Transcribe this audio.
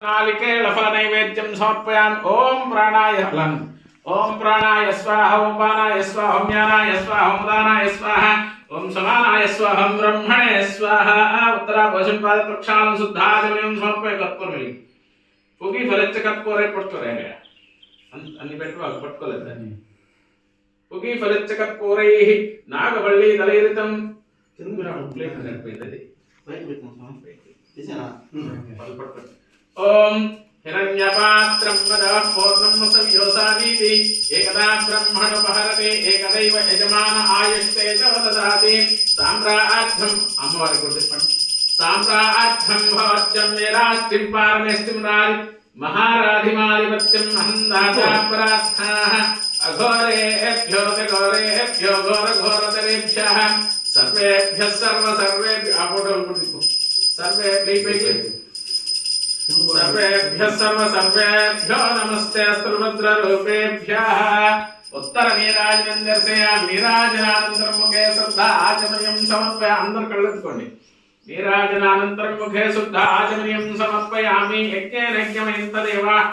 नालिकेलफलनैवेद्यं समर्पयामि। ओम प्राणाय फलम् ओम प्राणाय स्वाहा ओम पानाय स्वाहा ओम ज्ञानाय स्वाहा ओम दानाय स्वाहा ओम समानाय स्वाहा ओम ब्रह्मणे स्वाहा। उत्तरावशं पाद प्रक्षालं शुद्धाचमनीयं समर्पय कर्पूरवेली पुगी फलित कर्पूरे पट्टुरेगया अन्नि पेट्टु पट्टुकोलेदन्नि पुगी फलित कर्पूरैः नागवल्ली दलयितं चंद्रा प्लेट नडिपोयिंदది బయట పెట్టు సమర్పయ తీసేనా పల్పట్టు। ओम हिरण्यपात्रं वदः पूर्णं संयोसानीति एकदा ब्रह्मणोपहरते एकदैव यजमान आयुष्ते च वददाति साम्राज्यम् अम्मवारि गुर्तिप्पंडि साम्राज्यं भवत्यं निरास्तिं पारमेस्तिं राजि महाराधिमाधिपत्यं अहन्दाता परार्थाः अघोरेभ्यो घोरेभ्यो घोरघोरतरेभ्यः सर्वेभ्यः सर्वेभ्यः आपोटल गुर्तिप्पु सर्वेभ्यः सर्वेभ्यः सर्वेभ्यो नमस्ते अस्तुरुद्ररूपेभ्यः। उत्तर नीराजनं दर्शयामि नीराजनानन्तरं मुखे शुद्ध आचमनीयं समर्पय अंदर कळ्ळुकोंडि नीराजनानन्तरं मुखे शुद्ध आचमनीयं समर्पयामि। यज्ञेन यज्ञमयन्त देवाः